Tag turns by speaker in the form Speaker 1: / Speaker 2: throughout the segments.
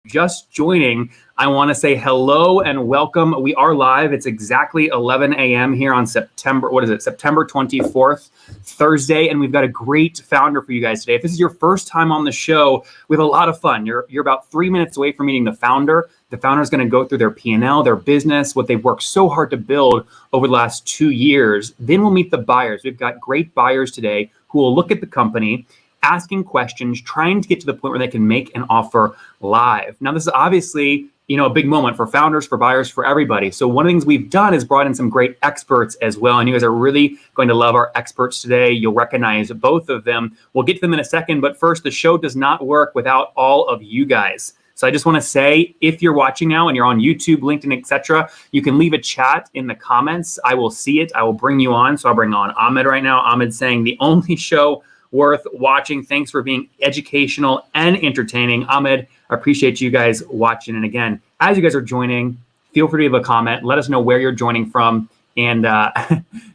Speaker 1: just joining, I want to say hello and welcome. We are live. It's exactly 11 a.m. here on September 24th, Thursday, and we've got a great founder for you guys today. If this is your first time on the show, we have a lot of fun. You're about 3 minutes away from meeting the founder. The founder is going to go through their P&L, their business, what they've worked so hard to build over the last 2 years. Then we'll meet the buyers. We've got great buyers today who will look at the company, asking questions, trying to get to the point where they can make an offer live. Now, this is obviously, a big moment for founders, for buyers, for everybody. So one of the things we've done is brought in some great experts as well. And you guys are really going to love our experts today. You'll recognize both of them. We'll get to them in a second. But first, the show does not work without all of you guys. So I just want to say, if you're watching now and you're on YouTube, LinkedIn, etc., you can leave a chat in the comments. I will see it. I will bring you on. So I'll bring on Ahmed right now. Ahmed's saying the only show worth watching. Thanks for being educational and entertaining. Ahmed, I appreciate you guys watching. And again, as you guys are joining, feel free to leave a comment. Let us know where you're joining from. And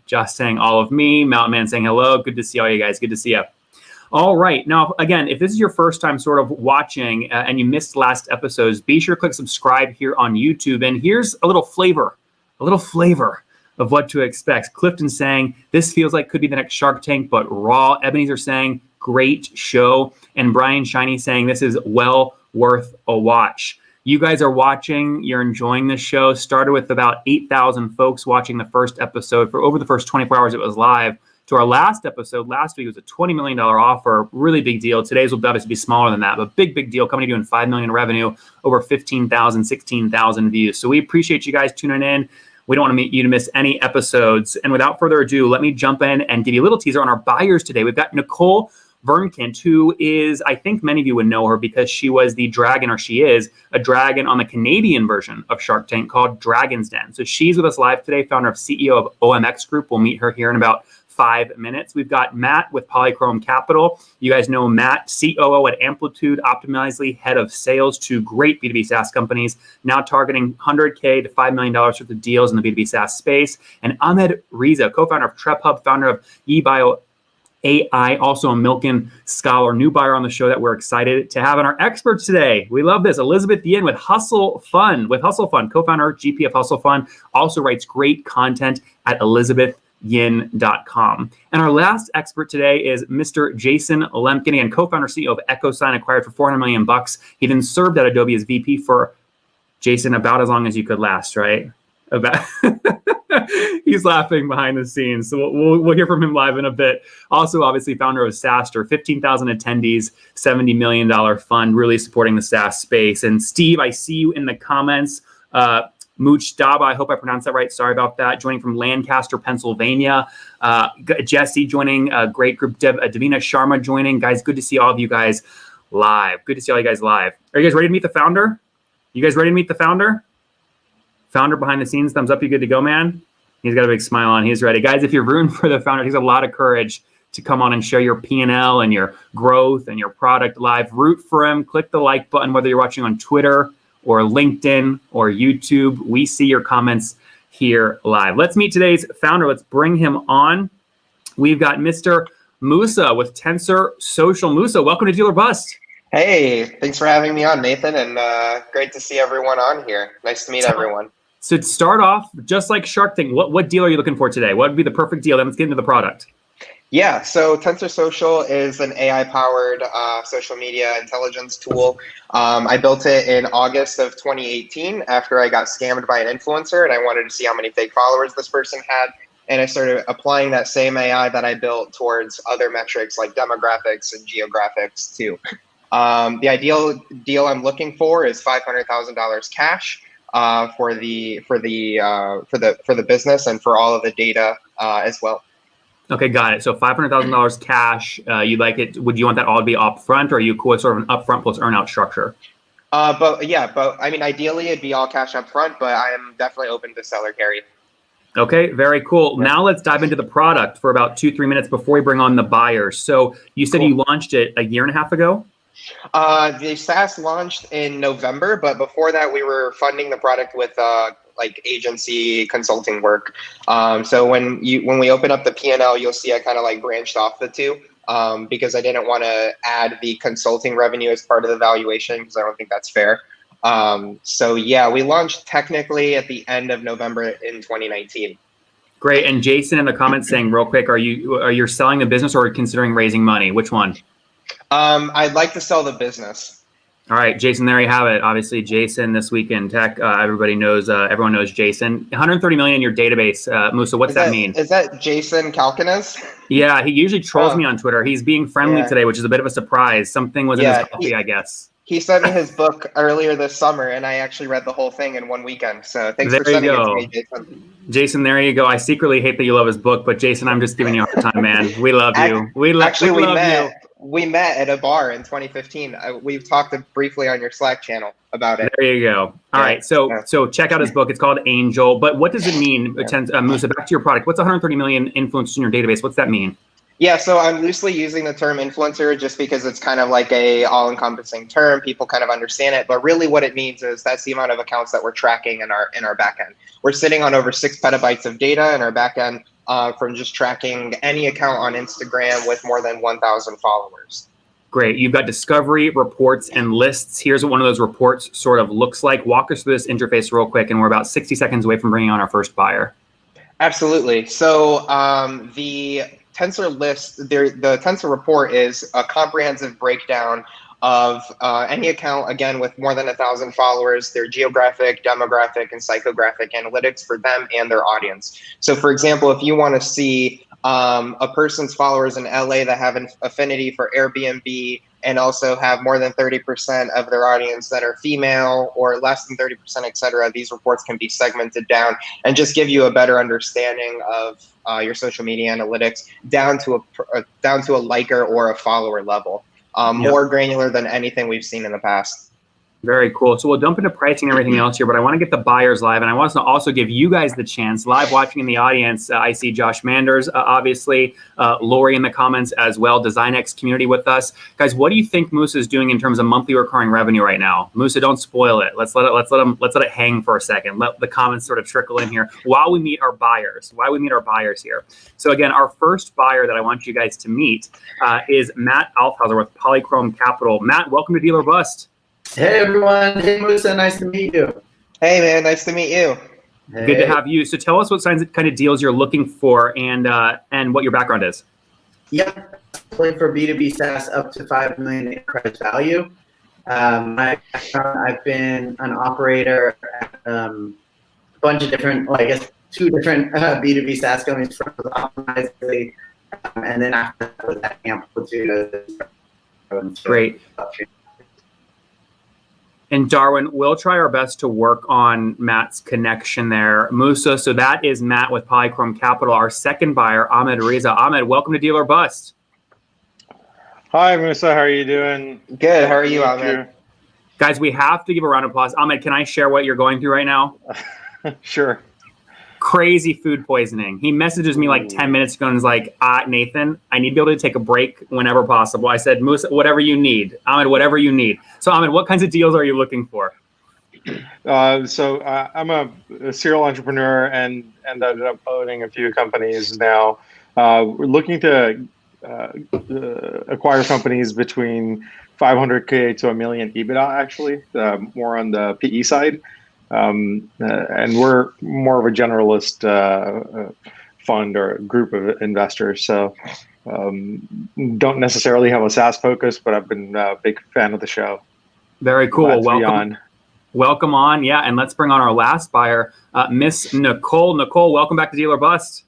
Speaker 1: Josh saying all of me. Mountain Man saying hello. Good to see all you guys. Good to see you. All right. Now, again, if this is your first time sort of watching and you missed last episodes, be sure to click subscribe here on YouTube. And here's a little flavor of what to expect. Clifton saying, this feels like could be the next Shark Tank, but raw. Ebenezer saying, great show. And Brian Shiny saying, this is well worth a watch. You guys are watching, you're enjoying this show. Started with about 8,000 folks watching the first episode. For over the first 24 hours, it was live. To our last episode, last week, it was a $20 million offer, really big deal. Today's will obviously be smaller than that, but big deal. Company doing $5 million in revenue, over 15,000, 16,000 views. So we appreciate you guys tuning in. We don't want you to miss any episodes. And without further ado, let me jump in and give you a little teaser on our buyers today. We've got Nicole Vernkint, who is, I think many of you would know her because she was the dragon, or she is a dragon on the Canadian version of Shark Tank called Dragon's Den. So she's with us live today, founder of CEO of OMX Group. We'll meet her here in about 5 minutes. We've got Matt with Polychrome Capital. You guys know Matt, COO at Amplitude, Optimizely, head of sales to great B2B SaaS companies, now targeting $100K to $5 million worth of deals in the B2B SaaS space. And Ahmed Riza, co-founder of TrepHub, founder of eBio AI, also a LEMKIN scholar, new buyer on the show that we're excited to have. And our experts today, we love this. Elizabeth Yin with Hustle Fund, co-founder, GP of Hustle Fund, also writes great content at elizabethyin.com. And our last expert today is Mr. Jason Lemkin, again, co-founder, CEO of EchoSign, acquired for $400 million. He then served at Adobe as VP for, Jason, about as long as you could last, right? About he's laughing behind the scenes. So we'll hear from him live in a bit. Also, obviously, founder of SaaStr, 15,000 attendees, $70 million fund, really supporting the SaaS space. And Steve, I see you in the comments. Mooch Daba, I hope I pronounced that right. Sorry about that. Joining from Lancaster, Pennsylvania. Jesse joining, great group. Davina Sharma joining. Guys, good to see all of you guys live. Good to see all you guys live. Are you guys ready to meet the founder? You guys ready to meet the founder? Founder behind the scenes, thumbs up, you good to go, man? He's got a big smile on, he's ready. Guys, if you're rooting for the founder, it takes a lot of courage to come on and share your P&L and your growth and your product live. Root for him, click the like button, whether you're watching on Twitter or LinkedIn or YouTube. We see your comments here live. Let's meet today's founder. Let's bring him on. We've got Mr. Musa with Tensor Social. Musa, welcome to Deal or Bust.
Speaker 2: Hey, thanks for having me on, Nathan, and great to see everyone on here. Nice to meet everyone.
Speaker 1: So to start off, just like Shark Tank, what deal are you looking for today? What would be the perfect deal? Then let's get into the product.
Speaker 2: Yeah, so Tensor Social is an AI-powered social media intelligence tool. I built it in August of 2018 after I got scammed by an influencer, and I wanted to see how many fake followers this person had. And I started applying that same AI that I built towards other metrics like demographics and geographics too. The ideal deal I'm looking for is $500,000 cash for the business and for all of the data as well.
Speaker 1: Okay, got it. So $500,000 cash. You'd like it? Would you want that all to be upfront, or are you cool with sort of an upfront plus earnout structure?
Speaker 2: But I mean, ideally it'd be all cash up front, but I am definitely open to seller carry.
Speaker 1: Okay, very cool. Yeah. Now let's dive into the product for about 2-3 minutes before we bring on the buyers. So you said you launched it a year and a half ago?
Speaker 2: The SaaS launched in November, but before that we were funding the product with like agency consulting work. So when we open up the P&L, you'll see I kind of like branched off the two because I didn't want to add the consulting revenue as part of the valuation because I don't think that's fair. So yeah, we launched technically at the end of November in 2019.
Speaker 1: Great. And Jason in the comments saying real quick, are you selling the business or considering raising money? Which one?
Speaker 2: I'd like to sell the business.
Speaker 1: All right, Jason, there you have it. Obviously, Jason this week in tech, everyone knows Jason. 130 million in your database. Musa, what's that mean?
Speaker 2: Is that Jason Calcanis?
Speaker 1: Yeah, he usually trolls me on Twitter. He's being friendly today, which is a bit of a surprise. Something was in his coffee, I guess.
Speaker 2: He sent me his book earlier this summer, and I actually read the whole thing in one weekend. So thanks for sending it to me, Jason.
Speaker 1: Jason, there you go. I secretly hate that you love his book, but Jason, I'm just giving you a hard time, man. We love you. We love you.
Speaker 2: We met at a bar in 2015. We've talked briefly on your Slack channel about it.
Speaker 1: There you go. All right. So check out his book. It's called Angel. But what does it mean, Musa, back to your product? What's 130 million influencers in your database? What's that mean?
Speaker 2: Yeah, so I'm loosely using the term influencer just because it's kind of like a all-encompassing term. People kind of understand it, but really what it means is that's the amount of accounts that we're tracking in our backend. We're sitting on over 6 petabytes of data in our backend from just tracking any account on Instagram with more than 1,000 followers.
Speaker 1: Great. You've got discovery, reports, and lists. Here's what one of those reports sort of looks like. Walk us through this interface real quick, and we're about 60 seconds away from bringing on our first buyer.
Speaker 2: Absolutely. So the Tensor list, the Tensor report is a comprehensive breakdown of any account, again, with more than 1,000 followers, their geographic, demographic, and psychographic analytics for them and their audience. So for example, if you want to see a person's followers in LA that have an affinity for Airbnb and also have more than 30% of their audience that are female or less than 30%, et cetera, these reports can be segmented down and just give you a better understanding of your social media analytics down to a liker or a follower level. More granular than anything we've seen in the past.
Speaker 1: Very cool. So we'll dump into pricing and everything else here, but I want to get the buyers live, and I want to also give you guys the chance, live watching in the audience. I see Josh Manders, obviously, Lori in the comments as well, DesignX community with us. Guys, what do you think Musa is doing in terms of monthly recurring revenue right now? Musa, don't spoil it. Let's let it hang for a second. Let the comments sort of trickle in here while we meet our buyers. Here. So again, our first buyer that I want you guys to meet is Matt Althauser with Polychrome Capital. Matt, welcome to Deal or Bust.
Speaker 3: Hey everyone, hey Musa, nice to meet you.
Speaker 2: Hey man, nice to meet you.
Speaker 3: Hey.
Speaker 1: Good to have you. So tell us what kind of deals you're looking for and what your background is.
Speaker 3: Yep, play for B2B SaaS up to 5 million enterprise value. I've been an operator at a bunch of different, well, I guess 2 different B2B SaaS companies, first was Optimizely, and then after that was at Amplitude.
Speaker 1: Great. And Darwin, we'll try our best to work on Matt's connection there. Musa, so that is Matt with Polychrome Capital. Our second buyer, Ahmed Reza. Ahmed, welcome to Deal or Bust.
Speaker 4: Hi, Musa. How are you doing?
Speaker 2: Good. How are you, Ahmed?
Speaker 1: Guys, we have to give a round of applause. Ahmed, can I share what you're going through right now?
Speaker 4: Sure.
Speaker 1: Crazy food poisoning. He messages me like 10 minutes ago and is like, Nathan, I need to be able to take a break whenever possible. I said, Musa, whatever you need. Ahmed, whatever you need. So Ahmed, what kinds of deals are you looking for?
Speaker 4: I'm a serial entrepreneur and ended up owning a few companies now. We're looking to acquire companies between 500K to $1 million EBITDA, actually, more on the PE side. And we're more of a generalist fund or group of investors. So don't necessarily have a SaaS focus, but I've been a big fan of the show.
Speaker 1: Very cool. Welcome on. Yeah. And let's bring on our last buyer, Miss Nicole. Nicole, welcome back to Deal or Bust.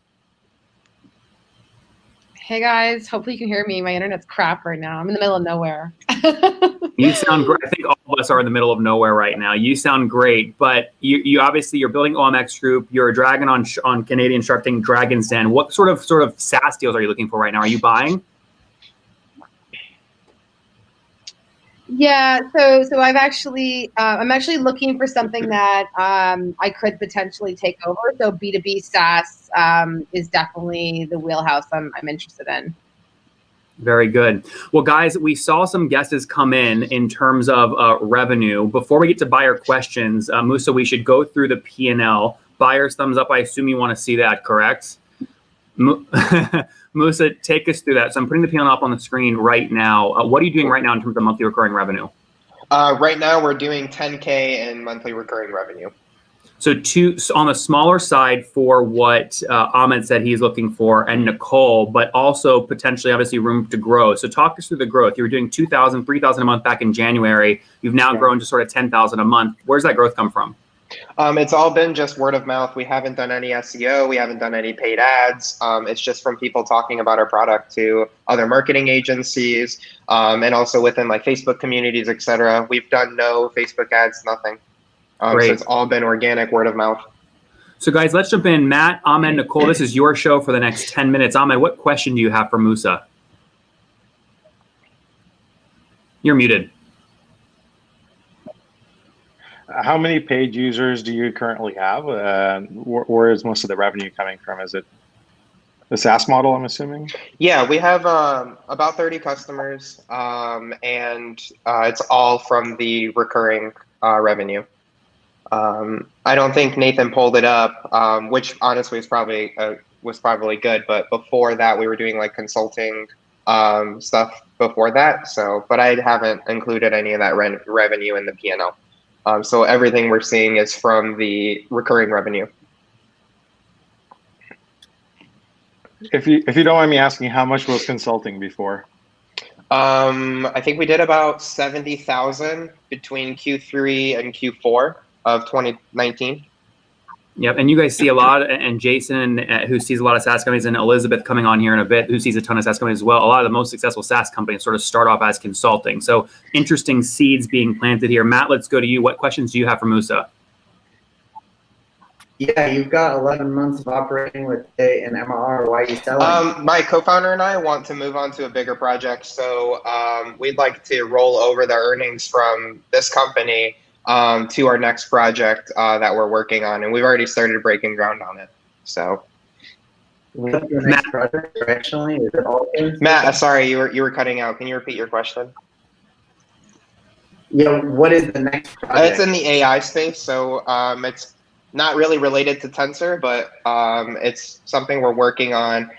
Speaker 5: Hey guys, hopefully you can hear me. My internet's crap right now. I'm in the middle of nowhere.
Speaker 1: You sound great. I think all of us are in the middle of nowhere right now. You sound great, but you obviously you're building OMX Group. You're a dragon on Canadian Shark Tank Dragon's Den. What sort of SaaS deals are you looking for right now? Are you buying?
Speaker 5: Yeah, so I'm actually looking for something that I could potentially take over. So B2B SaaS is definitely the wheelhouse I'm interested in.
Speaker 1: Very good. Well, guys, we saw some guesses come in terms of revenue. Before we get to buyer questions, Musa, we should go through the P&L. Buyer's thumbs up. I assume you want to see that, correct? Musa, take us through that. So I'm putting the P&L up on the screen right now. What are you doing right now in terms of monthly recurring revenue?
Speaker 2: Right now, we're doing 10K in monthly recurring revenue.
Speaker 1: So on the smaller side for what Ahmed said he's looking for, and Nicole, but also potentially, obviously, room to grow. So talk us through the growth. You were doing 2,000, 3,000 a month back in January. You've now grown to sort of 10,000 a month. Where's that growth come from?
Speaker 2: It's all been just word of mouth. We haven't done any SEO. We haven't done any paid ads. It's just from people talking about our product to other marketing agencies, and also within like Facebook communities, etc. We've done no Facebook ads, nothing. So it's all been organic word of mouth.
Speaker 1: So guys, let's jump in. Matt, Ahmed, Nicole, this is your show for the next 10 minutes. Ahmed, what question do you have for Musa? You're muted.
Speaker 4: How many paid users do you currently have? Where is most of the revenue coming from? Is it the SaaS model, I'm assuming?
Speaker 2: Yeah, we have about 30 customers, and it's all from the recurring revenue. I don't think Nathan pulled it up, which honestly was probably good. But before that, we were doing like consulting stuff before that. So, but I haven't included any of that revenue in the P&L. So everything we're seeing is from the recurring revenue.
Speaker 4: If you don't mind me asking, how much was consulting before?
Speaker 2: I think we did about 70,000 between Q3 and Q4 of 2019.
Speaker 1: Yep, and you guys see a lot, and Jason, who sees a lot of SaaS companies, and Elizabeth coming on here in a bit, who sees a ton of SaaS companies as well. A lot of the most successful SaaS companies sort of start off as consulting. So interesting seeds being planted here. Matt, let's go to you. What questions do you have for Musa?
Speaker 3: Yeah, you've got 11 months of operating with an MRR. Why are you selling?
Speaker 2: My co-founder and I want to move on to a bigger project. So we'd like to roll over the earnings from this company to our next project that we're working on, and we've already started breaking ground on it. So,
Speaker 3: what's your next project directionally? Is it all things?
Speaker 2: Matt, sorry, you were cutting out. Can you repeat your question?
Speaker 3: Yeah, what is the next project?
Speaker 2: It's in the AI space, so it's not really related to Tensor, but it's something we're working on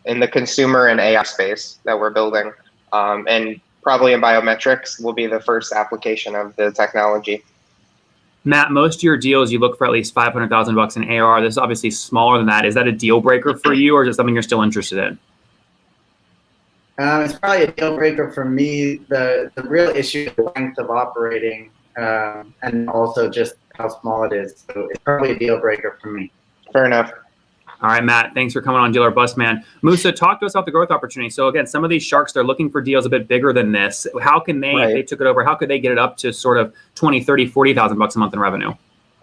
Speaker 2: in the consumer and AI space that we're building, and probably in biometrics will be the first application of the technology.
Speaker 1: Matt, most of your deals, you look for at least $500,000 in ARR. This is obviously smaller than that. Is that a deal breaker for you, or is it something you're still interested in?
Speaker 3: It's probably a deal breaker for me. The real issue is the length of operating, and also just how small it is. So it's probably a deal breaker for me.
Speaker 2: Fair enough.
Speaker 1: All right, Matt, thanks for coming on Deal or Bust, man. Musa, talk to us about the growth opportunity. So again, some of these sharks, they're looking for deals a bit bigger than this. How can they, if they took it over, how could they get it up to sort of 20, 30, 40,000 bucks a month in revenue?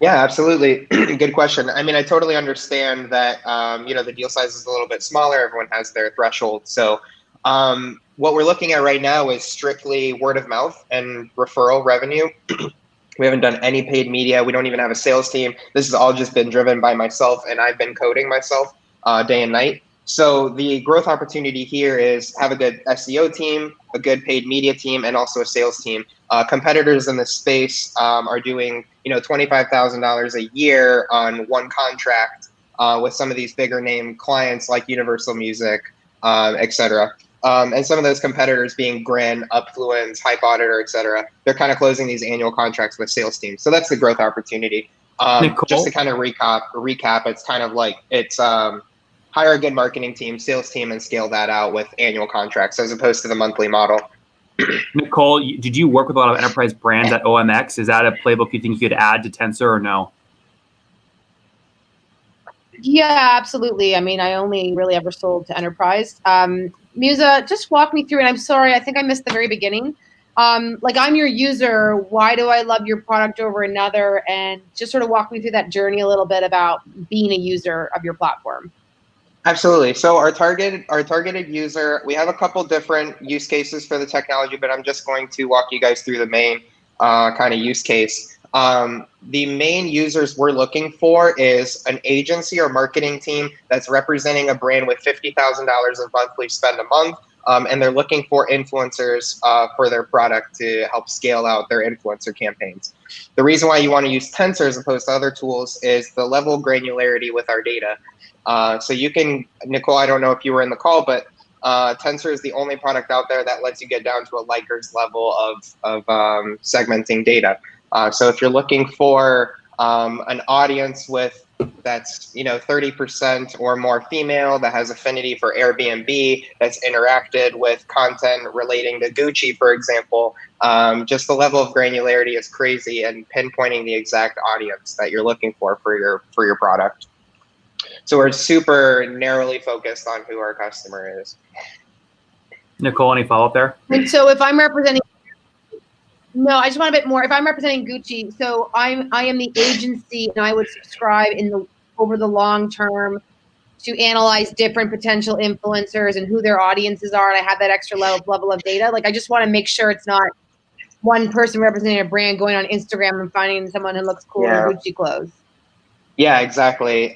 Speaker 2: Yeah, absolutely. Good question. I mean, I totally understand that, the deal size is a little bit smaller. Everyone has their threshold. So what we're looking at right now is strictly word of mouth and referral revenue. We haven't done any paid media. We don't even have a sales team. This has all just been driven by myself, and I've been coding myself day and night. So the growth opportunity here is have a good SEO team, a good paid media team, and also a sales team. Competitors in this space are doing, $25,000 a year on one contract with some of these bigger name clients like Universal Music, et cetera. And some of those competitors being Grin, Upfluence, Hype Auditor, et cetera, they're kind of closing these annual contracts with sales teams. So that's the growth opportunity. Just to kind of recap, it's kind of like hire a good marketing team, sales team, and scale that out with annual contracts as opposed to the monthly model.
Speaker 1: Nicole, did you work with a lot of enterprise brands at OMX? Is that a playbook you think you could add to Tensor or no?
Speaker 5: Yeah, absolutely. I mean, I only really ever sold to enterprise. Musa, just walk me through, and I'm sorry, I think I missed the very beginning. Like, I'm your user. Why do I love your product over another? And just sort of walk me through that journey a little bit about being a user of your platform.
Speaker 2: Absolutely. So our targeted user, we have a couple different use cases for the technology, but I'm just going to walk you guys through the main kind of use case. The main users we're looking for is an agency or marketing team that's representing a brand with $50,000 of monthly spend a month, and they're looking for influencers for their product to help scale out their influencer campaigns. The reason why you want to use Tensor as opposed to other tools is the level of granularity with our data. So you can, Nicole, I don't know if you were in the call, but Tensor is the only product out there that lets you get down to a Likert level of segmenting data. So if you're looking for an audience that's 30% or more female, that has affinity for Airbnb, that's interacted with content relating to Gucci, for example, just the level of granularity is crazy, and pinpointing the exact audience that you're looking for your product. So we're super narrowly focused on who our customer is.
Speaker 1: Nicole, any follow-up there?
Speaker 5: And so if I'm representing, no, I just want a bit more. If I'm representing Gucci, so I am the agency, and I would subscribe over the long term to analyze different potential influencers and who their audiences are, and I have that extra level of data. Like, I just want to make sure it's not one person representing a brand going on Instagram and finding someone who looks cool in Gucci clothes.
Speaker 2: Yeah, exactly.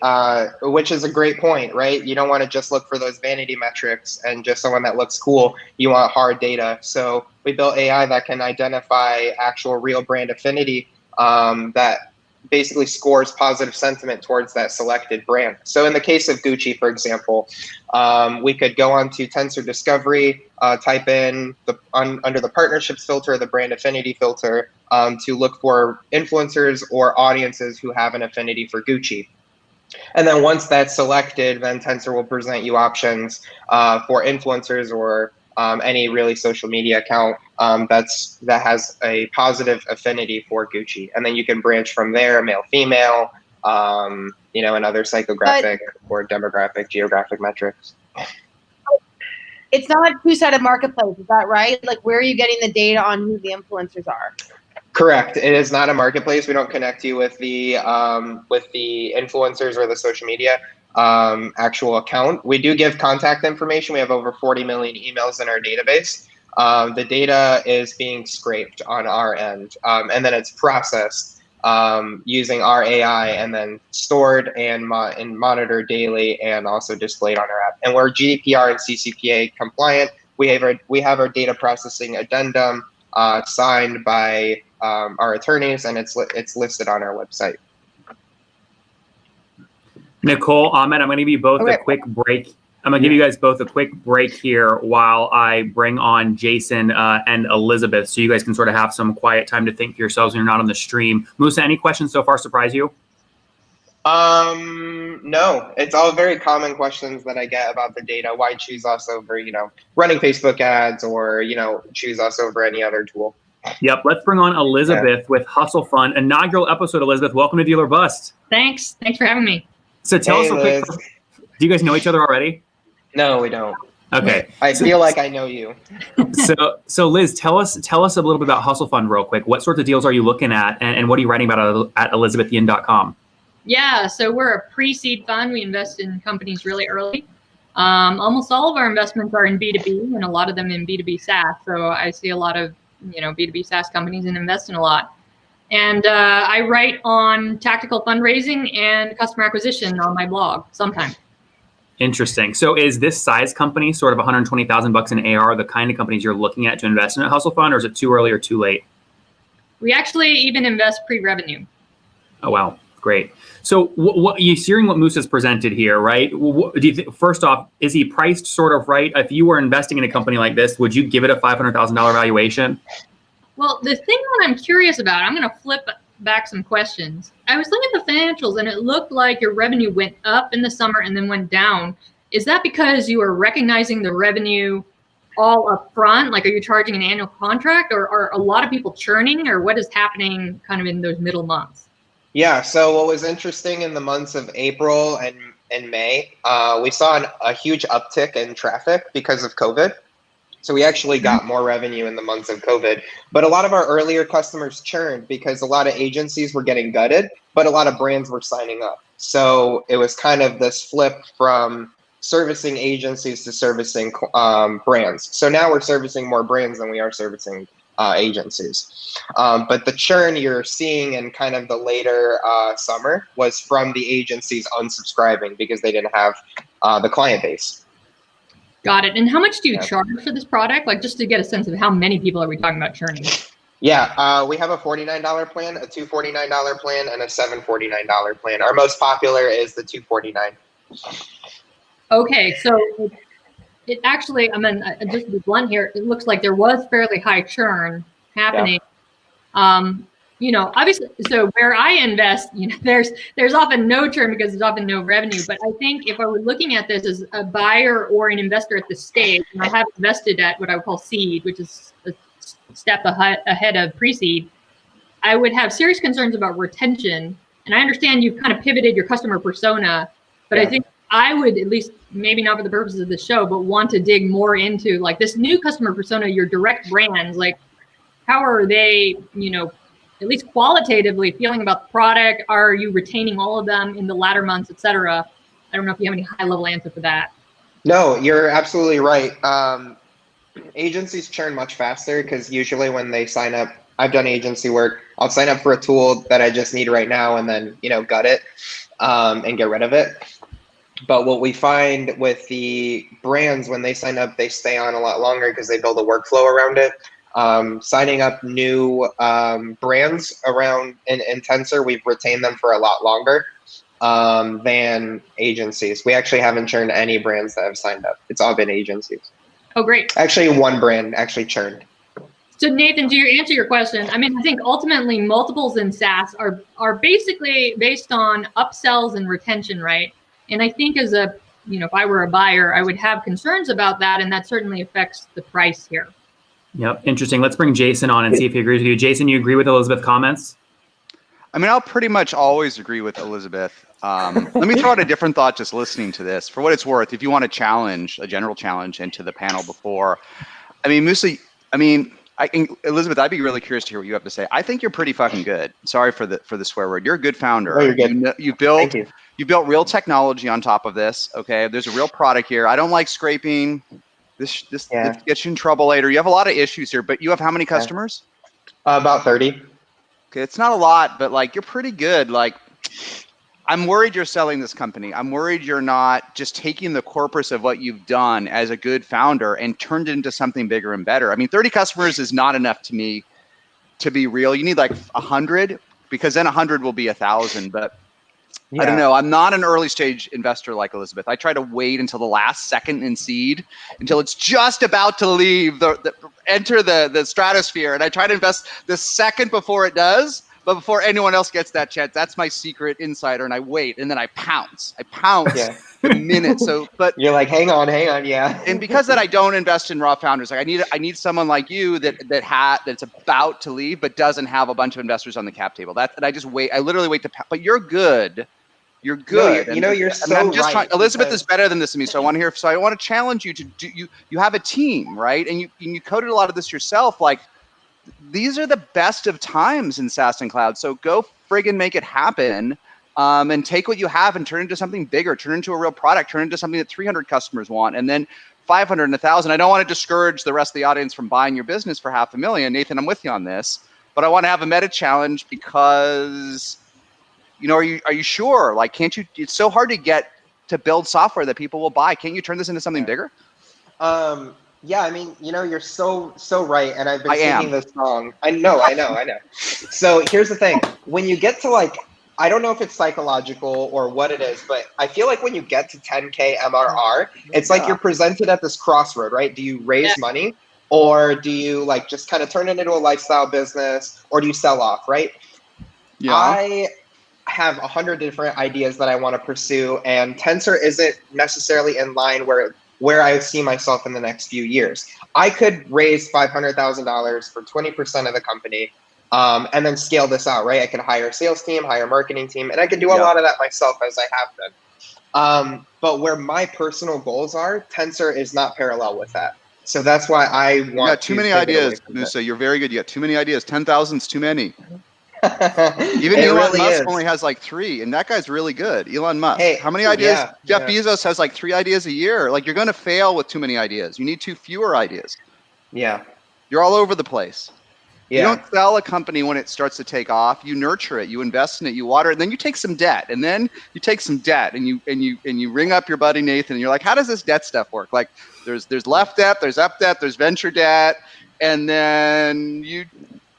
Speaker 2: Which is a great point, right? You don't want to just look for those vanity metrics and just someone that looks cool. You want hard data. So we built AI that can identify actual real brand affinity that basically scores positive sentiment towards that selected brand. So in the case of Gucci, for example, we could go onto Tensor Discovery, type in under the partnerships filter, the brand affinity filter, to look for influencers or audiences who have an affinity for Gucci. And then once that's selected, then Tensor will present you options for influencers or any really social media account that has a positive affinity for Gucci. And then you can branch from there, male, female, and other psychographic or demographic, geographic metrics.
Speaker 5: It's not a two-sided marketplace, is that right? Like, where are you getting the data on who the influencers are?
Speaker 2: Correct. It is not a marketplace. We don't connect you with the influencers or the social media actual account. We do give contact information. We have over 40 million emails in our database. The data is being scraped on our end, and then it's processed using our AI, and then stored and monitored daily, and also displayed on our app. And we're GDPR and CCPA compliant. We have our data processing addendum signed by our attorneys, and it's listed on our website.
Speaker 1: Nicole, Ahmed, I'm going to give you both a quick break. I'm going to give you guys both a quick break here while I bring on Jason and Elizabeth, so you guys can sort of have some quiet time to think for yourselves when you're not on the stream. Musa, any questions so far surprise you?
Speaker 2: No, it's all very common questions that I get about the data. Why choose us over, running Facebook ads, or, choose us over any other tool?
Speaker 1: Yep. Let's bring on Elizabeth with Hustle Fund. Inaugural episode, Elizabeth. Welcome to Deal or Bust.
Speaker 6: Thanks for having me.
Speaker 1: So tell us a quick, do you guys know each other already?
Speaker 2: No, we don't.
Speaker 1: Okay.
Speaker 2: I feel like I know you.
Speaker 1: So Liz, tell us a little bit about Hustle Fund real quick. What sorts of deals are you looking at, and what are you writing about at elizabethyin.com?
Speaker 6: Yeah, so we're a pre-seed fund. We invest in companies really early. Almost all of our investments are in B2B, and a lot of them in B2B SaaS. So I see a lot of B2B SaaS companies and invest in a lot. And I write on tactical fundraising and customer acquisition on my blog sometimes.
Speaker 1: Interesting. So is this size company, sort of $120,000 in AR, the kind of companies you're looking at to invest in a Hustle Fund, or is it too early or too late?
Speaker 6: We actually even invest pre-revenue.
Speaker 1: Oh, wow. Great. So what you're hearing what Musa's presented here, right? Do you first off, is he priced sort of right? If you were investing in a company like this, would you give it a $500,000 valuation?
Speaker 6: Well, the thing that I'm curious about, I'm going to flip back some questions. I was looking at the financials, and it looked like your revenue went up in the summer and then went down. Is that because you are recognizing the revenue all up front? Like, are you charging an annual contract, or are a lot of people churning, or what is happening kind of in those middle months?
Speaker 2: Yeah, so what was interesting in the months of April and May, we saw a huge uptick in traffic because of COVID. So we actually got more revenue in the months of COVID. But a lot of our earlier customers churned because a lot of agencies were getting gutted, but a lot of brands were signing up. So it was kind of this flip from servicing agencies to servicing brands. So now we're servicing more brands than we are servicing agencies. But the churn you're seeing in kind of the later summer was from the agencies unsubscribing because they didn't have the client base.
Speaker 6: Got it. And how much do you charge for this product? Like, just to get a sense of how many people are we talking about churning?
Speaker 2: Yeah, we have a $49 plan, a $249 plan, and a $749 plan. Our most popular is the $249.
Speaker 6: Okay, so it actually, I mean, just to be blunt here, it looks like there was fairly high churn happening. You know, obviously, so where I invest, you know, there's often no churn because there's often no revenue. But I think if I were looking at this as a buyer or an investor at this stage, and I have invested at what I would call seed, which is a step ahead of pre-seed, I would have serious concerns about retention. And I understand you've kind of pivoted your customer persona, but I think I would, at least maybe not for the purposes of the show, but want to dig more into like this new customer persona, your direct brands, like how are they, you know, at least qualitatively feeling about the product? Are you retaining all of them in the latter months, et cetera? I don't know if you have any high level answer for that.
Speaker 2: No, you're absolutely right. Agencies churn much faster because usually when they sign up, I've done agency work, I'll sign up for a tool that I just need right now and then, you know, gut it and get rid of it. But what we find with the brands, when they sign up, they stay on a lot longer because they build a workflow around it. Signing up new brands around in Tensor, we've retained them for a lot longer than agencies. We actually haven't churned any brands that have signed up. It's all been agencies.
Speaker 6: Oh, great.
Speaker 2: Actually, one brand actually churned.
Speaker 6: So Nathan, to answer your question, I mean, I think ultimately multiples in SaaS are basically based on upsells and retention, right? And I think as a, you know, if I were a buyer, I would have concerns about that, and that certainly affects the price here.
Speaker 1: Yep, interesting. Let's bring Jason on and see if he agrees with you. Jason, you agree with Elizabeth's comments?
Speaker 7: I mean, I'll pretty much always agree with Elizabeth. Let me throw out a different thought just listening to this. For what it's worth, if you want to challenge, a general challenge into the panel before, I mean, Musa, I mean, Elizabeth, I'd be really curious to hear what you have to say. I think you're pretty fucking good. Sorry for the swear word. You're a good founder.
Speaker 2: Oh, you're good.
Speaker 7: You built real technology on top of this. Okay, there's a real product here. I don't like scraping. This gets you in trouble later. You have a lot of issues here, but you have how many customers?
Speaker 2: About 30.
Speaker 7: Okay, it's not a lot, but like you're pretty good. Like, I'm worried you're selling this company. I'm worried you're not just taking the corpus of what you've done as a good founder and turned it into something bigger and better. I mean, 30 customers is not enough to me to be real. You need like 100, because then 100 will be 1,000. But I don't know. I'm not an early stage investor like Elizabeth. I try to wait until the last second in seed, until it's just about to leave, enter the stratosphere. And I try to invest the second before it does, but before anyone else gets that chance. That's my secret insider. And I wait, and then I pounce. The minute. So, but
Speaker 2: you're like, hang on, yeah.
Speaker 7: And because that, I don't invest in raw founders. Like I need someone like you that's about to leave, but doesn't have a bunch of investors on the cap table. And I just wait. I literally wait to. But you're good. You're good.
Speaker 2: No, you're so right.
Speaker 7: Elizabeth is better than this to me, so I want to hear. So I want to challenge you to do. You have a team, right? And you coded a lot of this yourself. Like, these are the best of times in SaaS and cloud. So go friggin' make it happen, and take what you have and turn it into something bigger. Turn it into a real product. Turn it into something that 300 customers want, and then 500 and 1,000. I don't want to discourage the rest of the audience from buying your business for $500,000. Nathan, I'm with you on this, but I want to have a meta challenge because. You know, are you sure? Like, can't you? It's so hard to build software that people will buy. Can't you turn this into something bigger?
Speaker 2: Yeah, I mean, you know, you're so right, and I've been singing this song. I know. So here's the thing: when you get to like, I don't know if it's psychological or what it is, but I feel like when you get to 10K MRR, it's like you're presented at this crossroad, right? Do you raise money, or do you like just kind of turn it into a lifestyle business, or do you sell off, right?
Speaker 7: Yeah.
Speaker 2: I have 100 different ideas that I want to pursue, and Tensor isn't necessarily in line where I see myself in the next few years. I could raise $500,000 for 20% of the company, and then scale this out, right? I could hire a sales team, hire a marketing team, and I could do a lot of that myself as I have been. But where my personal goals are, Tensor is not parallel with that. So that's why I want.
Speaker 7: You got too many ideas, Musa. You're very good. You got too many ideas. 10,000's too many. Even Elon Musk only has like 3, and that guy's really good. Elon Musk.
Speaker 2: Hey,
Speaker 7: how many ideas? Jeff Bezos has like 3 ideas a year. Like, you're going to fail with too many ideas. You need fewer ideas.
Speaker 2: Yeah.
Speaker 7: You're all over the place.
Speaker 2: Yeah.
Speaker 7: You don't sell a company when it starts to take off. You nurture it. You invest in it. You water it. And then you take some debt. And then you take some debt, and you ring up your buddy Nathan, and you're like, how does this debt stuff work? Like, there's left debt, there's up debt, there's venture debt, and then you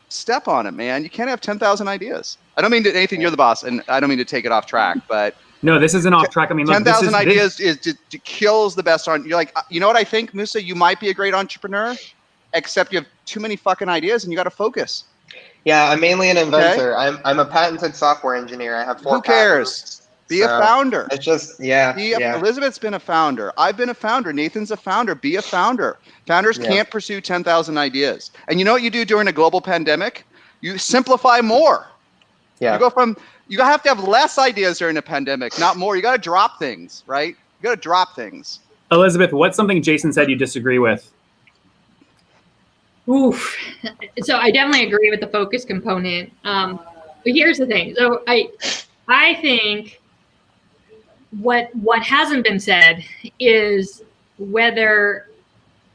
Speaker 7: step on it, man. You can't have 10,000 ideas. I don't mean to, Nathan, you're the boss, and I don't mean to take it off track, but
Speaker 1: No, this isn't off track. I mean, look,
Speaker 7: 10,000 ideas kills the best on. You're like, you know what I think, Musa? You might be a great entrepreneur, except you have too many fucking ideas and you got to focus.
Speaker 2: Yeah, I'm mainly an inventor. I'm a patented software engineer. I have 4
Speaker 7: Who cares?
Speaker 2: patents.
Speaker 7: Be a founder.
Speaker 2: It's just, yeah.
Speaker 7: Elizabeth's been a founder. I've been a founder. Nathan's a founder. Be a founder. Founders can't pursue 10,000 ideas. And you know what you do during a global pandemic? You simplify more.
Speaker 2: Yeah.
Speaker 7: You have to have less ideas during a pandemic, not more. You got to drop things, right? You got to drop things.
Speaker 1: Elizabeth, what's something Jason said you disagree with?
Speaker 6: Oof. So I definitely agree with the focus component. But here's the thing. So I think what hasn't been said is whether,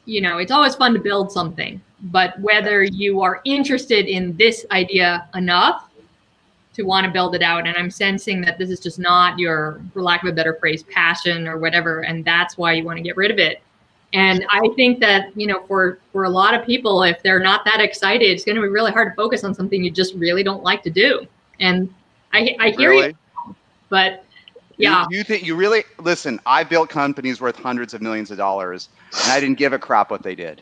Speaker 6: it's always fun to build something, but whether you are interested in this idea enough to want to build it out. And I'm sensing that this is just not your, for lack of a better phrase, passion or whatever. And that's why you want to get rid of it. And I think that, for a lot of people, if they're not that excited, it's going to be really hard to focus on something you just really don't like to do. And I hear you, but yeah.
Speaker 7: You think you really listen? I built companies worth hundreds of millions of dollars, and I didn't give a crap what they did.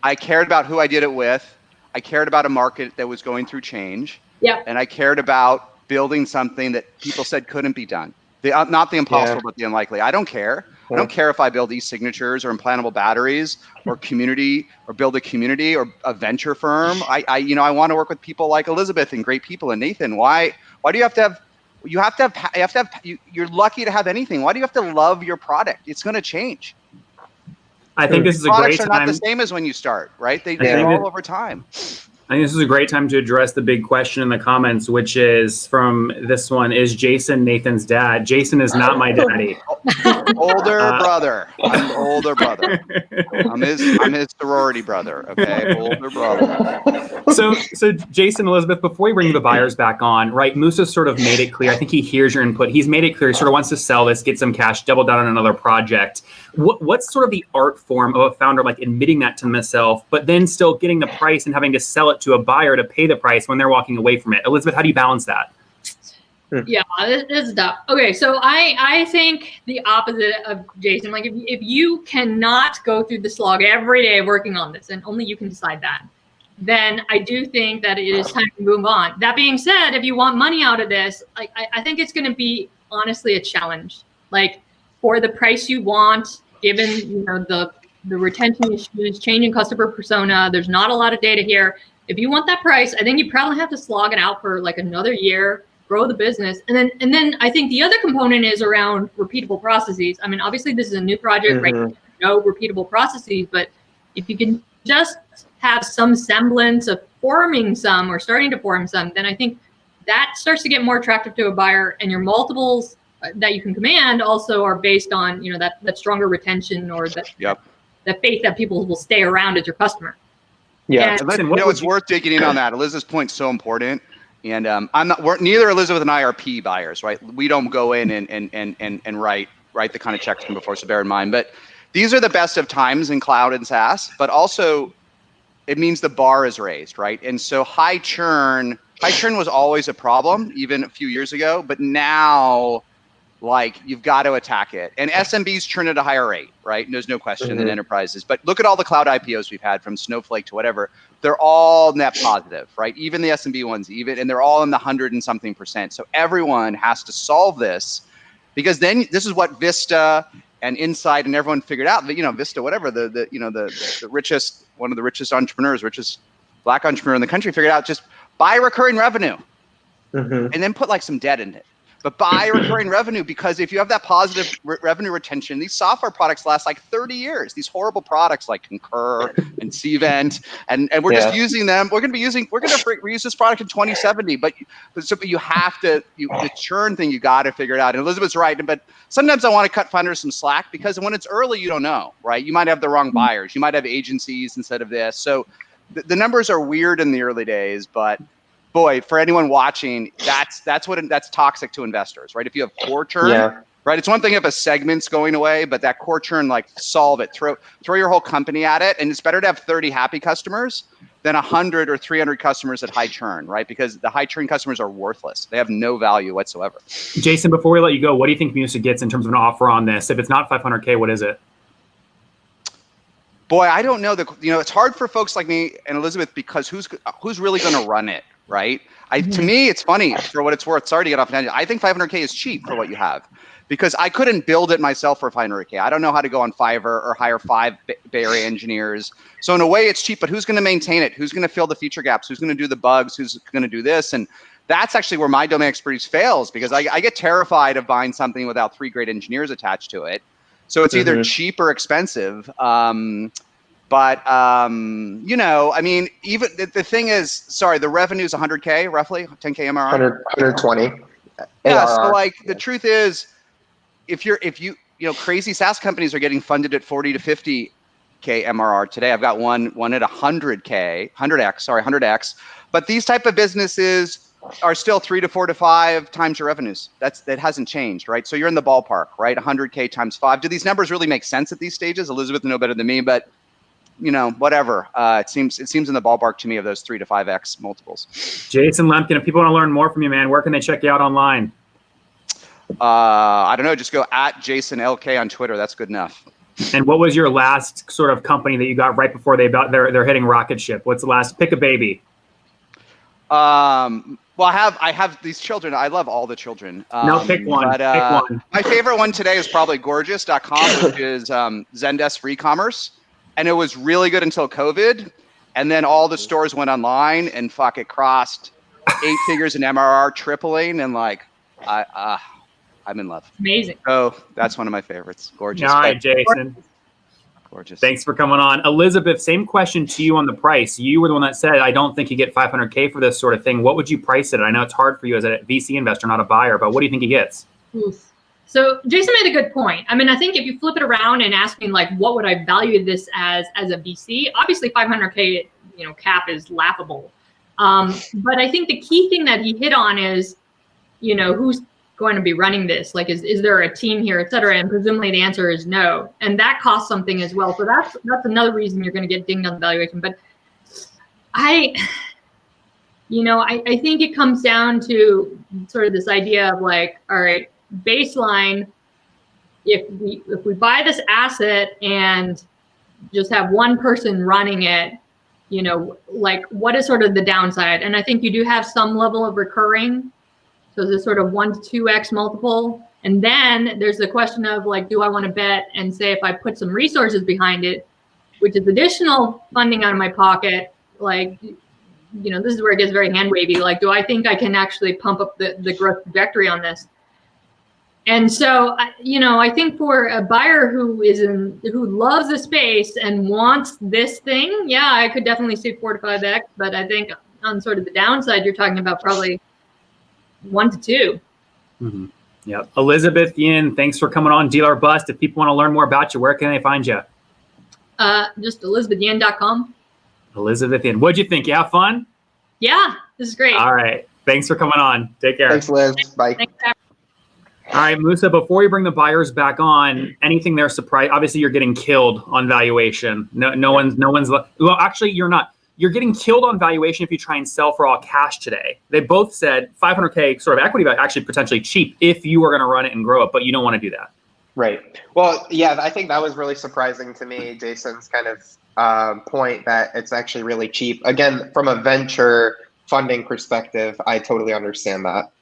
Speaker 7: I cared about who I did it with. I cared about a market that was going through change.
Speaker 6: Yeah.
Speaker 7: And I cared about building something that people said couldn't be done. Not the impossible, but the unlikely. I don't care. I don't care if I build e-signatures or implantable batteries or community or build a community or a venture firm. I want to work with people like Elizabeth and great people and Nathan. Why do you have to have? You're lucky to have anything. Why do you have to love your product? It's going to change.
Speaker 1: I think this is a great
Speaker 7: Products
Speaker 1: time.
Speaker 7: are not the same as when you start, right? They evolve over time.
Speaker 1: I think this is a great time to address the big question in the comments, which is from this one: is Jason Nathan's dad? Jason is not my daddy.
Speaker 7: Older brother. I'm the older brother. I'm his sorority brother. Okay, older brother.
Speaker 1: So Jason, Elizabeth, before we bring the buyers back on, right? Musa sort of made it clear. I think he hears your input. He's made it clear he sort of wants to sell this, get some cash, double down on another project. What's sort of the art form of a founder like admitting that to themselves, but then still getting the price and having to sell it to a buyer to pay the price when they're walking away from it? Elizabeth, how do you balance that?
Speaker 6: Yeah, this is tough. Okay, so I think the opposite of Jason. Like if you cannot go through the slog every day working on this, and only you can decide that, then I do think that it is time to move on. That being said, if you want money out of this, I think it's going to be honestly a challenge. Like for the price you want, given the retention issues, changing customer persona, there's not a lot of data here. If you want that price, I think you probably have to slog it out for like another year, grow the business. And then I think the other component is around repeatable processes. I mean, obviously this is a new project, right? No repeatable processes, but if you can just have some semblance of forming some or starting to form some, then I think that starts to get more attractive to a buyer, and your multiples that you can command also are based on, that stronger retention or the faith that people will stay around as your customer.
Speaker 2: Yeah.
Speaker 7: And it's worth digging in on that. Elizabeth's point's so important. And neither Elizabeth and I are P buyers, right? We don't go in and write the kind of checks from before, so bear in mind. But these are the best of times in cloud and SaaS, but also it means the bar is raised, right? And so high churn was always a problem, even a few years ago, but now you've got to attack it. And SMBs churn at a higher rate, right? And there's no question than enterprises. But look at all the cloud IPOs we've had, from Snowflake to whatever. They're all net positive, right? Even the SMB ones, and they're all in the 100 and something %. So everyone has to solve this, because then this is what Vista and Insight and everyone figured out. That Vista, whatever, the richest, one of the richest entrepreneurs, richest Black entrepreneur in the country, figured out, just buy recurring revenue and then put some debt in it. But buy recurring revenue, because if you have that positive revenue retention, these software products last 30 years. These horrible products like Concur and Cvent, and we're just using them. We're going to reuse this product in 2070. But you have to, the churn thing, you got to figure it out. And Elizabeth's right. But sometimes I want to cut funders some slack, because when it's early, you don't know, right? You might have the wrong buyers. You might have agencies instead of this. So the numbers are weird in the early days, but boy, for anyone watching, that's toxic to investors, right? If you have core churn, right? It's one thing if a segment's going away, but that core churn, solve it, throw your whole company at it. And it's better to have 30 happy customers than 100 or 300 customers at high churn, right? Because the high churn customers are worthless. They have no value whatsoever.
Speaker 1: Jason, before we let you go, what do you think Musa gets in terms of an offer on this? If it's not 500K, what is it?
Speaker 7: Boy, I don't know. It's hard for folks like me and Elizabeth because who's really going to run it, right? To me, it's funny for what it's worth. Sorry to get off tangent. I think 500K is cheap for what you have, because I couldn't build it myself for 500K. I don't know how to go on Fiverr or hire 5 Bay Area engineers. So in a way, it's cheap. But who's going to maintain it? Who's going to fill the feature gaps? Who's going to do the bugs? Who's going to do this? And that's actually where my domain expertise fails, because I get terrified of buying something without 3 great engineers attached to it. So it's either cheap or expensive. But I mean, even the thing is, sorry, the revenue is 100K roughly, 10K MRR.
Speaker 2: 120.
Speaker 7: Yeah. So like the truth is, if you crazy SaaS companies are getting funded at 40 to 50K MRR today. I've got one at 100x. But these type of businesses are still 3 to 4 to 5 times your revenues. That hasn't changed, right? So you're in the ballpark, right? 100K times 5. Do these numbers really make sense at these stages? Elizabeth will know better than me, but whatever. It seems in the ballpark to me of those 3 to 5x multiples.
Speaker 1: Jason Lemkin, if people want to learn more from you, man, where can they check you out online?
Speaker 7: I don't know. Just go at Jason LK on Twitter. That's good enough.
Speaker 1: And what was your last sort of company that you got right before they're hitting rocket ship? What's the last? Pick a baby.
Speaker 7: Well, I have these children. I love all the children.
Speaker 1: No, pick one.
Speaker 7: But,
Speaker 1: pick one.
Speaker 7: My favorite one today is probably gorgeous.com, which is Zendesk for e-commerce. And it was really good until COVID. And then all the stores went online and it crossed 8 figures in MRR, tripling. And I'm in love.
Speaker 6: Amazing.
Speaker 7: So that's one of my favorites. Gorgeous.
Speaker 1: All right, Jason.
Speaker 7: Gorgeous.
Speaker 1: Thanks for coming on. Elizabeth, same question to you on the price. You were the one that said, I don't think you get 500K for this sort of thing. What would you price it at? I know it's hard for you as a VC investor, not a buyer, but what do you think he gets?
Speaker 6: Oof. So Jason made a good point. I mean, I think if you flip it around and ask me what would I value this as a VC, obviously 500K, cap is laughable. But I think the key thing that he hit on is, who's going to be running this? Is there a team here, et cetera? And presumably the answer is no. And that costs something as well. So that's another reason you're going to get dinged on the valuation. But I think it comes down to sort of this idea of all right, baseline, if we buy this asset and just have one person running it, what is sort of the downside? And I think you do have some level of recurring. So there's sort of 1 to 2x multiple. And then there's the question of do I want to bet and say if I put some resources behind it, which is additional funding out of my pocket, this is where it gets very hand wavy. Do I think I can actually pump up the growth trajectory on this? And so, I think for a buyer who loves the space and wants this thing, yeah, I could definitely see 4 to 5x. But I think on sort of the downside, you're talking about probably 1 to 2.
Speaker 1: Mm-hmm. Yep. Elizabeth Yin, thanks for coming on Deal or Bust. If people want to learn more about you, where can they find you?
Speaker 6: Just elizabethyin.com.
Speaker 1: Elizabeth Yin. What'd you think? You have fun?
Speaker 6: Yeah, this is great.
Speaker 1: All right. Thanks for coming on. Take care.
Speaker 2: Thanks, Liz. Bye.
Speaker 6: Thanks.
Speaker 1: All right, Musa, before you bring the buyers back on, anything they're surprised? Obviously, you're getting killed on valuation. No one's, well, actually, you're not. You're getting killed on valuation if you try and sell for all cash today. They both said 500K sort of equity value, actually potentially cheap if you were going to run it and grow it, but you don't want to do that.
Speaker 2: Right. Well, yeah, I think that was really surprising to me, Jason's kind of point that it's actually really cheap. Again, from a venture funding perspective, I totally understand that.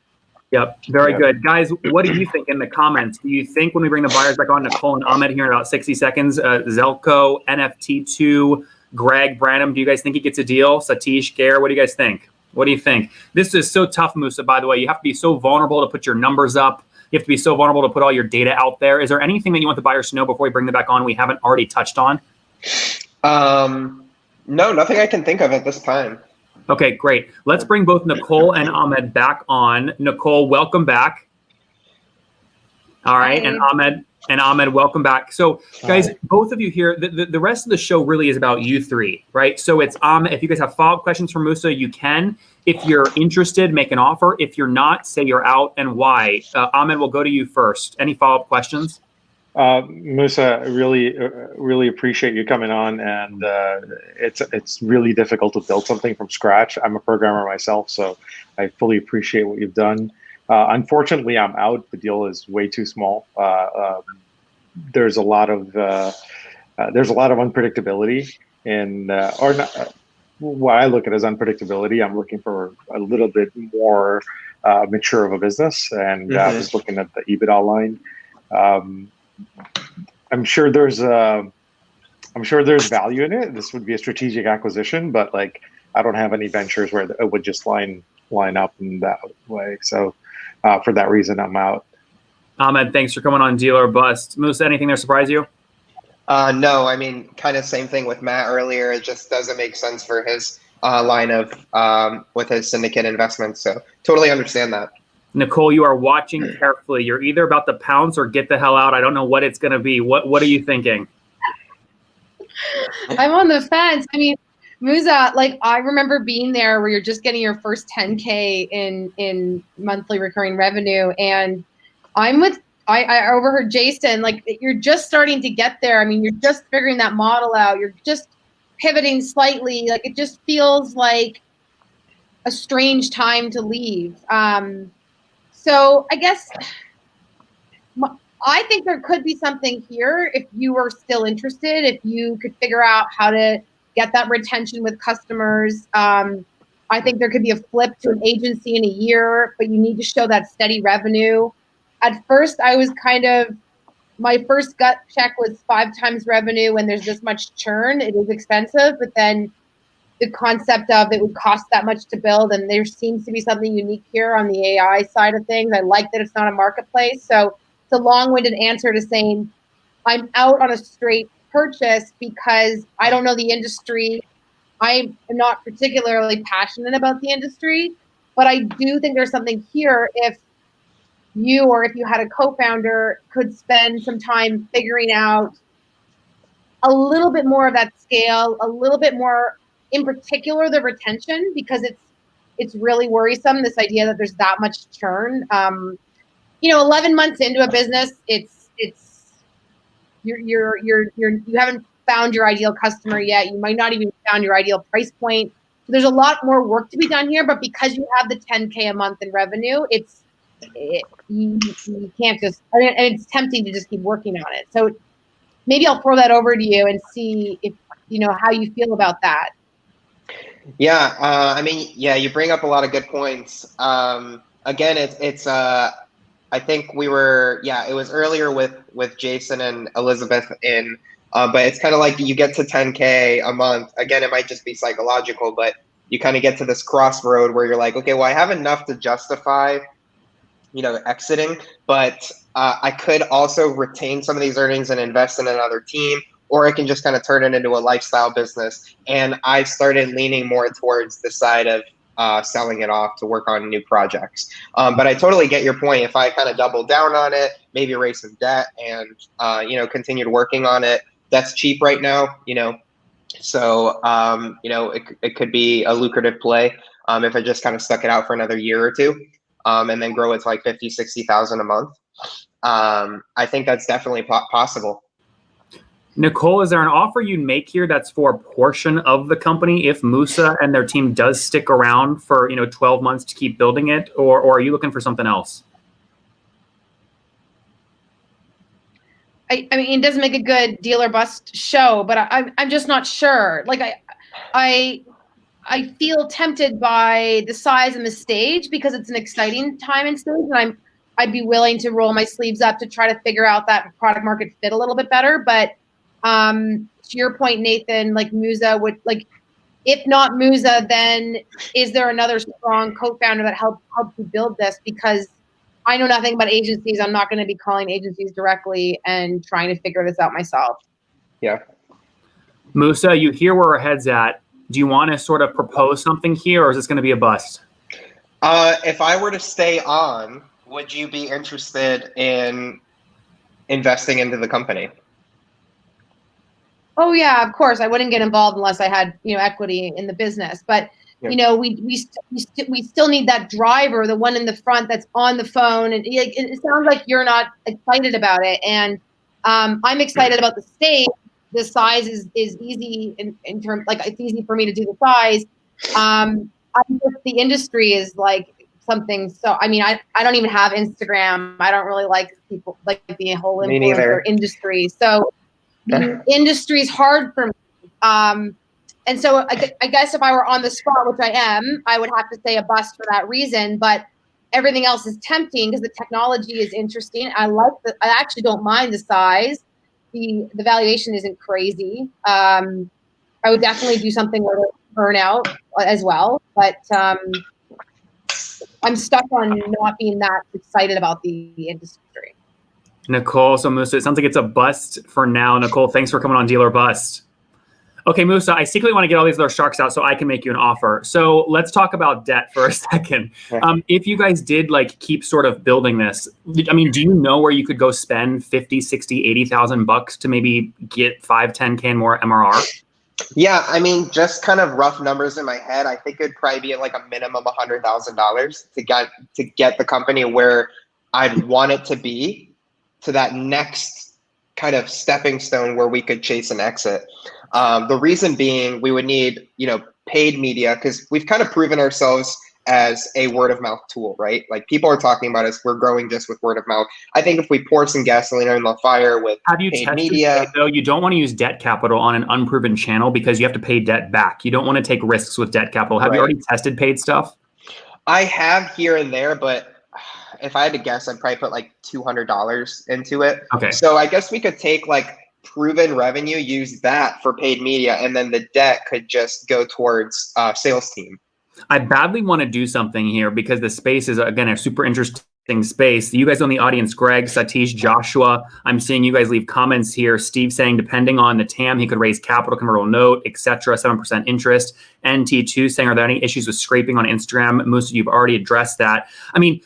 Speaker 1: Yep. Very good. Guys, what do you think in the comments? Do you think when we bring the buyers back on, Nicole and Ahmed here in about 60 seconds, Zelko, NFT2, Greg, Branham, do you guys think he gets a deal? Satish, Gare, what do you guys think? What do you think? This is so tough, Musa, by the way. You have to be so vulnerable to put your numbers up. You have to be so vulnerable to put all your data out there. Is there anything that you want the buyers to know before we bring them back on we haven't already touched on?
Speaker 2: No, nothing I can think of at this time.
Speaker 1: Okay, great. Let's bring both Nicole and Ahmed back on. Nicole, welcome back. All right,
Speaker 5: Hi.
Speaker 1: and Ahmed, welcome back. So, guys, both of you here, the rest of the show really is about you three, right? So it's Ahmed. If you guys have follow-up questions for Musa, you can. If you're interested, make an offer. If you're not, say you're out and why. Ahmed, we'll go to you first. Any follow-up questions?
Speaker 4: Musa, I really appreciate you coming on, and it's really difficult to build something from scratch. I'm a programmer myself, so I fully appreciate what you've done. Unfortunately, I'm out. The deal is way too small. There's a lot of unpredictability in, or not. What I look at as unpredictability, I'm looking for a little bit more mature of a business, and I was looking at the EBITDA line. I'm sure there's value in it. This would be a strategic acquisition, but like I don't have any ventures where it would just line up in that way. So for that reason, I'm out.
Speaker 1: Ahmed, thanks for coming on Deal or Bust. Musa, anything that surprised you?
Speaker 2: No, I mean, kind of same thing with Matt earlier. It just doesn't make sense for his line of with his syndicate investments. So totally understand that.
Speaker 1: Nicole, you are watching carefully. You're either about to pounce or get the hell out. I don't know what it's going to be. What are you thinking?
Speaker 5: I'm on the fence. I mean, Musa, like I remember being there where you're just getting your first 10K in monthly recurring revenue, and I overheard Jason, like you're just starting to get there. I mean, you're just figuring that model out. You're just pivoting slightly. Like it just feels like a strange time to leave. So I guess I think there could be something here if you were still interested, if you could figure out how to get that retention with customers. I think there could be a flip to an agency in a year, but you need to show that steady revenue. At first, I was my first gut check was 5 times revenue when there's this much churn. It is expensive, but then the concept of it would cost that much to build, and there seems to be something unique here on the AI side of things. I like that it's not a marketplace. So it's a long-winded answer to saying I'm out on a straight purchase because I don't know the industry. I'm not particularly passionate about the industry, but I do think there's something here if you or if you had a co-founder could spend some time figuring out a little bit more of that scale, a little bit more, in particular, the retention, because it's really worrisome, this idea that there's that much churn. 11 months into a business, you haven't found your ideal customer yet. You might not even found your ideal price point. So there's a lot more work to be done here, but because you have the 10K a month in revenue, you can't just, and it's tempting to just keep working on it. So maybe I'll throw that over to you and see if, how you feel about that.
Speaker 2: Yeah, I mean, you bring up a lot of good points. Again, it's I think it was earlier with Jason and Elizabeth but it's kind of like you get to 10K a month. Again, it might just be psychological, but you kind of get to this crossroad where you're like, okay, well, I have enough to justify, exiting, but I could also retain some of these earnings and invest in another team, or I can just kind of turn it into a lifestyle business. And I started leaning more towards the side of selling it off to work on new projects. But I totally get your point. If I kind of double down on it, maybe raise some debt and, continued working on it, that's cheap right now, So, it could be a lucrative play if I just kind of stuck it out for another year or two and then grow it to like 50, 60,000 a month. I think that's definitely possible.
Speaker 1: Nicole, is there an offer you'd make here that's for a portion of the company if Musa and their team does stick around for 12 months to keep building it, or are you looking for something else?
Speaker 5: I mean, it doesn't make a good deal or bust show, but I'm just not sure. Like I feel tempted by the size and the stage because it's an exciting time and stage, and I'd be willing to roll my sleeves up to try to figure out that product market fit a little bit better. But to your point, Nathan, like Musa would, like, if not Musa, then is there another strong co-founder that helped you build this? Because I know nothing about agencies. I'm not going to be calling agencies directly and trying to figure this out myself.
Speaker 2: Yeah.
Speaker 1: Musa, you hear where our head's at. Do you want to sort of propose something here, or is this going to be a bust?
Speaker 2: If I were to stay on, would you be interested in investing into the company?
Speaker 5: Oh yeah, of course. I wouldn't get involved unless I had, equity in the business. But we still need that driver, the one in the front that's on the phone, and it sounds like you're not excited about it. And I'm excited about the stage. The size is easy in terms, like it's easy for me to do the size. The industry is like something. So, I mean, I don't even have Instagram. I don't really like people like the whole influencer industry. So the industry is hard for me. And so I guess if I were on the spot, which I am, I would have to say a bust for that reason, but everything else is tempting because the technology is interesting. I actually don't mind the size. The valuation isn't crazy. I would definitely do something with burnout as well, but I'm stuck on not being that excited about the industry.
Speaker 1: Nicole, so Musa, it sounds like it's a bust for now. Nicole, thanks for coming on Deal or Bust. Okay, Musa, I secretly want to get all these other sharks out so I can make you an offer. So let's talk about debt for a second. If you guys did like keep sort of building this, I mean, do you know where you could go spend 50, 60, 80,000 bucks to maybe get 5, 10K more MRR?
Speaker 2: Yeah, I mean, just kind of rough numbers in my head. I think it'd probably be like a minimum $100,000 to get the company where I'd want it to be, to that next kind of stepping stone where we could chase an exit. The reason being, we would need, paid media, because we've kind of proven ourselves as a word of mouth tool, right? Like people are talking about us, we're growing just with word of mouth. I think if we pour some gasoline on the fire with paid media,
Speaker 1: though, you don't want to use debt capital on an unproven channel because you have to pay debt back. You don't want to take risks with debt capital. Have you already tested paid stuff?
Speaker 2: I have here and there, but if I had to guess, I'd probably put like $200 into it.
Speaker 1: Okay.
Speaker 2: So I guess we could take like proven revenue, use that for paid media, and then the debt could just go towards sales team.
Speaker 1: I badly want to do something here because the space is, again, a super interesting space. You guys on the audience, Greg, Satish, Joshua, I'm seeing you guys leave comments here. Steve saying, depending on the TAM, he could raise capital, convertible note, etc., 7% interest. NT2 saying, are there any issues with scraping on Instagram? Most of you have already addressed that. I mean,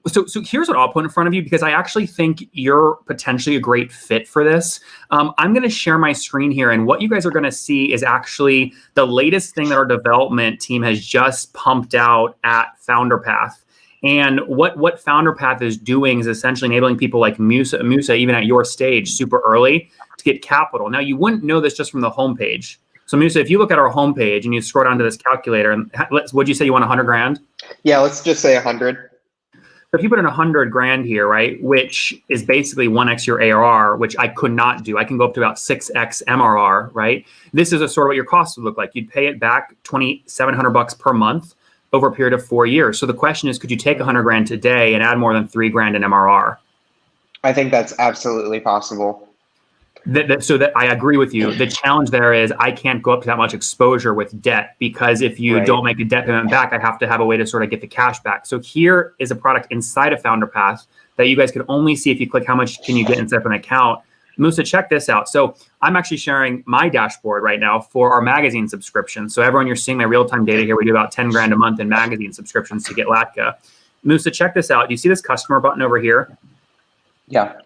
Speaker 1: so here's what I'll put in front of you because I actually think you're potentially a great fit for this. I'm going to share my screen here, and what you guys are going to see is actually the latest thing that our development team has just pumped out at FounderPath. And what FounderPath is doing is essentially enabling people like Musa, even at your stage, super early, to get capital. Now, you wouldn't know this just from the homepage. So Musa, if you look at our homepage and you scroll down to this calculator, and what'd you say you want 100 grand?
Speaker 2: Yeah, let's just say 100.
Speaker 1: So if you put in 100 grand here, right, which is basically 1x your ARR, which I could not do. I can go up to about 6x MRR, right? This is a sort of what your cost would look like. You'd pay it back $2,700 per month over a period of 4 years. So the question is, could you take 100 grand today and add more than 3 grand in MRR?
Speaker 2: I think that's absolutely possible.
Speaker 1: So I agree with you. The challenge there is I can't go up to that much exposure with debt because if you don't make a debt payment back, I have to have a way to sort of get the cash back. So here is a product inside of FounderPath that you guys can only see if you click how much can you get and set up an account. Musa, check this out. So I'm actually sharing my dashboard right now for our magazine subscription. So everyone, you're seeing my real-time data here. We do about 10 grand a month in magazine subscriptions to get Latka. Musa, check this out. Do you see this customer button over here?
Speaker 2: Yeah.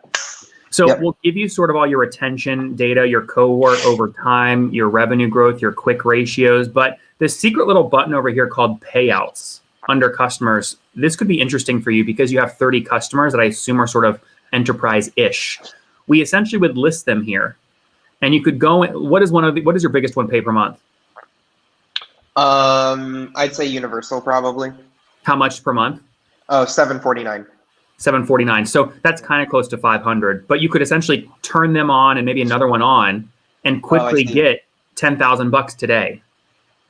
Speaker 1: So we'll give you sort of all your retention data, your cohort over time, your revenue growth, your quick ratios. But this secret little button over here called payouts under customers, this could be interesting for you because you have 30 customers that I assume are sort of enterprise-ish. We essentially would list them here. And you could go, what is your biggest one pay per month?
Speaker 2: I'd say Universal probably.
Speaker 1: How much per month?
Speaker 2: Oh, $749.
Speaker 1: $749. So that's kind of close to 500, but you could essentially turn them on and maybe another one on and quickly get 10,000 bucks today,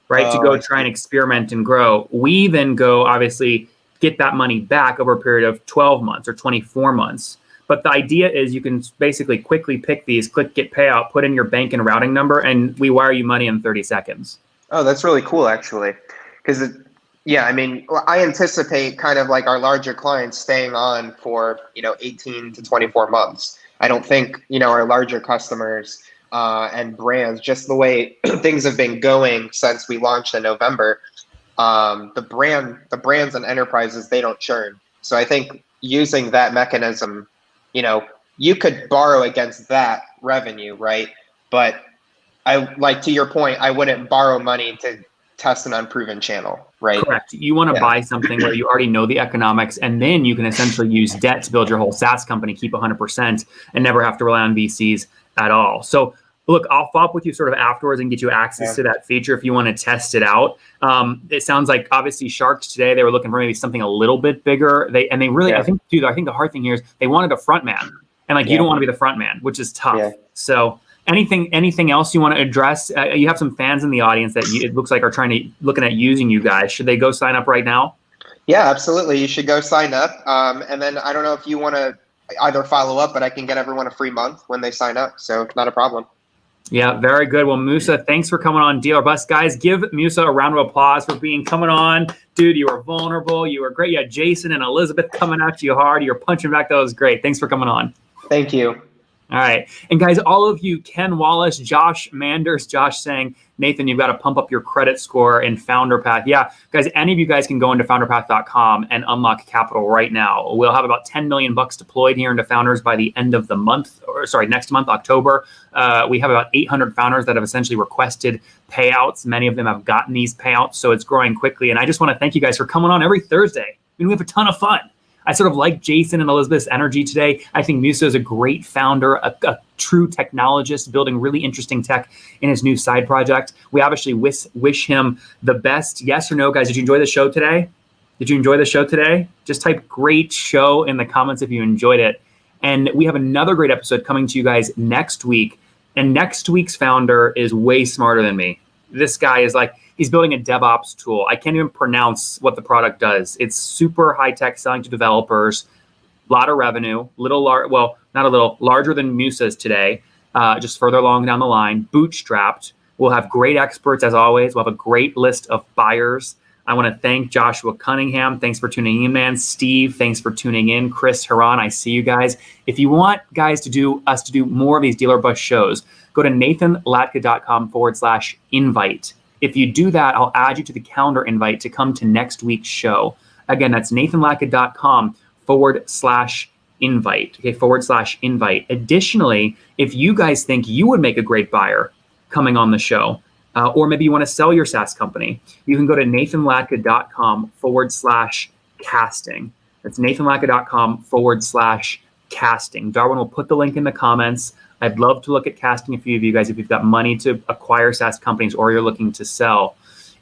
Speaker 1: right? To go try and experiment and grow. We then go obviously get that money back over a period of 12 months or 24 months. But the idea is you can basically quickly pick these, click get payout, put in your bank and routing number, and we wire you money in 30 seconds.
Speaker 2: Oh, that's really cool actually. Because yeah, I mean, I anticipate kind of like our larger clients staying on for, 18 to 24 months. I don't think, our larger customers and brands, just the way things have been going since we launched in November, the brands and enterprises, they don't churn. So I think using that mechanism, you could borrow against that revenue, right? But to your point, I wouldn't borrow money test an unproven channel, right?
Speaker 1: Correct. You want to
Speaker 2: Yeah.
Speaker 1: buy something where you already know the economics, and then you can essentially use debt to build your whole SaaS company, keep 100%, and never have to rely on VCs at all. So look, I'll follow up with you sort of afterwards and get you access to that feature if you want to test it out. It sounds like obviously Sharks today, they were looking for maybe something a little bit bigger. They really, I think the hard thing here is they wanted a front man, and like you don't want to be the front man, which is tough.
Speaker 2: Yeah.
Speaker 1: So anything else you want to address? You have some fans in the audience that it looks like are looking at using you guys. Should they go sign up right now?
Speaker 2: Yeah, absolutely. You should go sign up. And then I don't know if you want to either follow up, but I can get everyone a free month when they sign up. So not a problem.
Speaker 1: Yeah, very good. Well, Musa, thanks for coming on Deal or Bust. Guys, give Musa a round of applause for coming on. Dude, you were vulnerable. You were great. You had Jason and Elizabeth coming at you hard. You were punching back. That was great. Thanks for coming on.
Speaker 2: Thank you.
Speaker 1: All right. And guys, all of you, Ken Wallace, Josh Manders, Josh saying, Nathan, you've got to pump up your credit score in FounderPath. Yeah, guys, any of you guys can go into founderpath.com and unlock capital right now. We'll have about $10 million deployed here into Founders by the end of the month, next month, October. We have about 800 founders that have essentially requested payouts. Many of them have gotten these payouts, so it's growing quickly. And I just want to thank you guys for coming on every Thursday. We have a ton of fun. I sort of like Jason and Elizabeth's energy today. I think Musa is a great founder, a true technologist, building really interesting tech in his new side project. We obviously wish him the best. Yes or no, guys? Did you enjoy the show today? Just type great show in the comments if you enjoyed it. And we have another great episode coming to you guys next week. And next week's founder is way smarter than me. This guy is he's building a DevOps tool. I can't even pronounce what the product does. It's super high tech, selling to developers, a lot of revenue, larger than Musa's today, just further along down the line, bootstrapped. We'll have great experts as always. We'll have a great list of buyers. I want to thank Joshua Cunningham. Thanks for tuning in, man. Steve, thanks for tuning in. Chris Haran, I see you guys. If you want guys to do more of these Deal or Bust shows, go to nathanlatka.com/invite. If you do that, I'll add you to the calendar invite to come to next week's show. Again, that's nathanlatka.com/invite. Okay, /invite. Additionally, if you guys think you would make a great buyer coming on the show, or maybe you want to sell your SaaS company, you can go to nathanlatka.com/casting. That's nathanlatka.com/casting. Darwin will put the link in the comments. I'd love to look at casting a few of you guys if you've got money to acquire SaaS companies or you're looking to sell.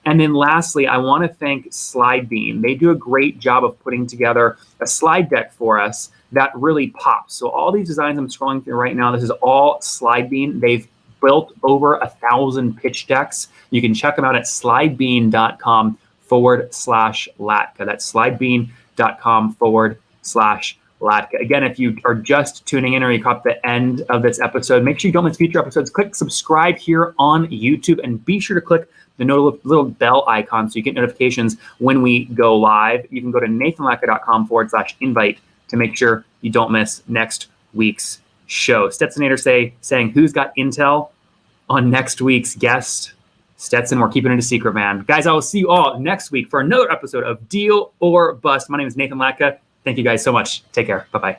Speaker 1: And then lastly, I want to thank SlideBeam. They do a great job of putting together a slide deck for us that really pops. So all these designs I'm scrolling through right now, this is all SlideBeam. They've built over 1,000 pitch decks. You can check them out at slidebeam.com/Latka. That's slidebeam.com/Latka. Again, if you are just tuning in or you caught the end of this episode, make sure you don't miss future episodes. Click subscribe here on YouTube and be sure to click the little bell icon so you get notifications when we go live. You can go to nathanlatka.com/invite to make sure you don't miss next week's show. Stetsinator saying who's got intel on next week's guest. Stetson, we're keeping it a secret, man. Guys, I will see you all next week for another episode of Deal or Bust. My name is Nathan Latka. Thank you guys so much. Take care. Bye-bye.